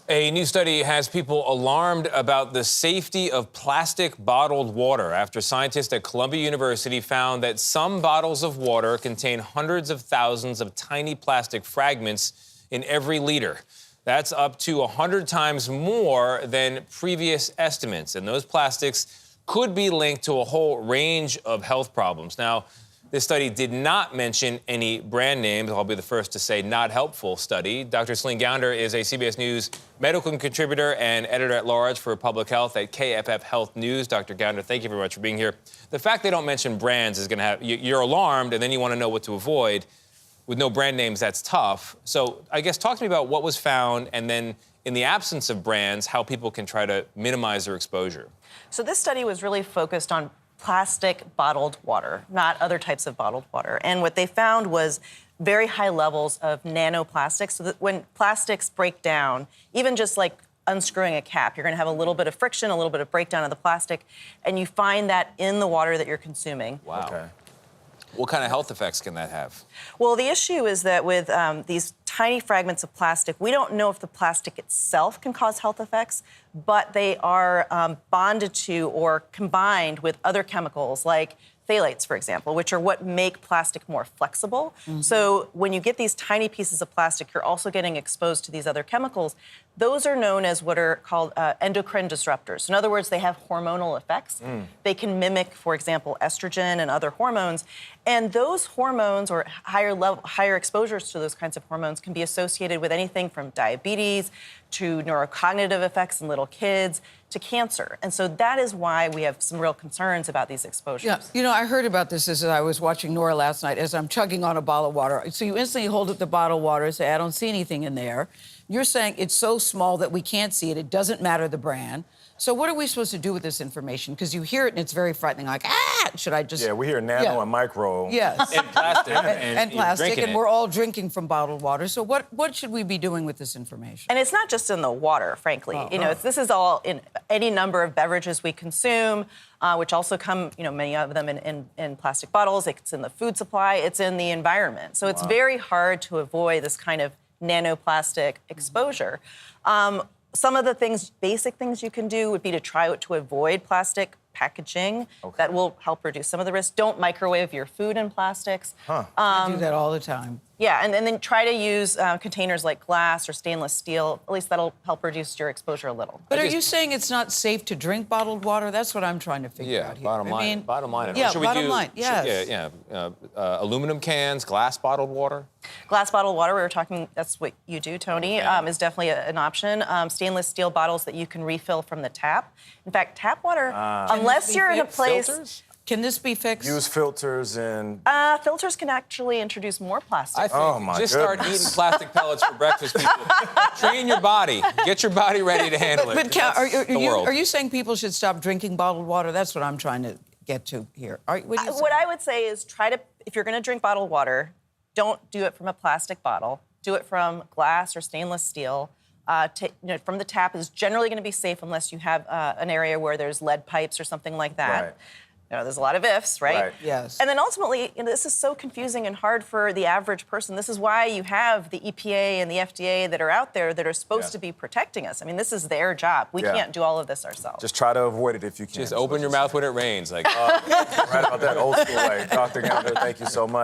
A new study has people alarmed about the safety of plastic bottled water after scientists at Columbia University found that some bottles of water contain hundreds of thousands of tiny plastic fragments in every liter. That's up to 100 times more than previous estimates. And those plastics could be linked to a whole range of health problems. Now, this study did not mention any brand names. I'll be the first to say not helpful study. Dr. Celine Gounder is a CBS News medical contributor and editor-at-large for public health at KFF Health News. Dr. Gounder, thank you very much for being here. The fact they don't mention brands is going to have you're alarmed, and then you want to know what to avoid. With no brand names, that's tough. So I guess talk to me about what was found, and then in the absence of brands, how people can try to minimize their exposure. So this study was really focused on plastic bottled water, not other types of bottled water. And what they found was very high levels of nanoplastics. So that when plastics break down, even just like unscrewing a cap, you're going to have a little bit of friction, a little bit of breakdown of the plastic, and you find that in the water that you're consuming. Wow. Okay. What kind of health effects can that have? Well, the issue is that with these tiny fragments of plastic, we don't know if the plastic itself can cause health effects, but they are bonded to or combined with other chemicals like phthalates, for example, which are what make plastic more flexible. Mm-hmm. So when you get these tiny pieces of plastic, you're also getting exposed to these other chemicals. Those are known as what are called endocrine disruptors. In other words, they have hormonal effects. They can mimic, for example, estrogen and other hormones. And those hormones or higher exposures to those kinds of hormones can be associated with anything from diabetes to neurocognitive effects in little kids to cancer. And so that is why we have some real concerns about these exposures. Yeah, you know, I heard about this as I was watching Nora last night as I'm chugging on a bottle of water. So you instantly hold up the bottle of water and say, I don't see anything in there. You're saying it's so small that we can't see it. It doesn't matter the brand. So what are we supposed to do with this information? Because you hear it and it's very frightening, like, should I just... Yeah, we hear nano and micro. Yes. And plastic. and plastic, and it. we're all drinking from bottled water. So what should we be doing with this information? And it's not just in the water, frankly. This is all in any number of beverages we consume, which also come, many of them in plastic bottles. It's in the food supply. It's in the environment. So it's very hard to avoid this kind of nanoplastic exposure. Some of the basic things you can do would be to try to avoid plastic packaging. That will help reduce some of the risk. Don't microwave your food in plastics. I do that all the time. Yeah, and then try to use containers like glass or stainless steel. At least that'll help reduce your exposure a little. But are you saying it's not safe to drink bottled water? That's what I'm trying to figure out here. Bottom line. Bottom line. Yeah, should bottom we do, line, yes. Aluminum cans, glass bottled water? Glass bottled water, we were talking, that's what you do, Tony, is definitely an option. Stainless steel bottles that you can refill from the tap. In fact, tap water, unless you're in a place... Filters? Can this be fixed? Use filters and... filters can actually introduce more plastic. I think just start eating plastic pellets for breakfast, people. Train your body. Get your body ready to handle it. But are you saying people should stop drinking bottled water? That's what I'm trying to get to here. What I would say is if you're going to drink bottled water, don't do it from a plastic bottle. Do it from glass or stainless steel. From the tap is generally going to be safe unless you have an area where there's lead pipes or something like that. Right. There's a lot of ifs, right? Yes. And then ultimately, this is so confusing and hard for the average person. This is why you have the EPA and the FDA that are out there that are supposed to be protecting us. I mean, this is their job. We can't do all of this ourselves. Just try to avoid it if you can. Just open your mouth when it rains. Right about that old school way. Dr. Gounder, thank you so much.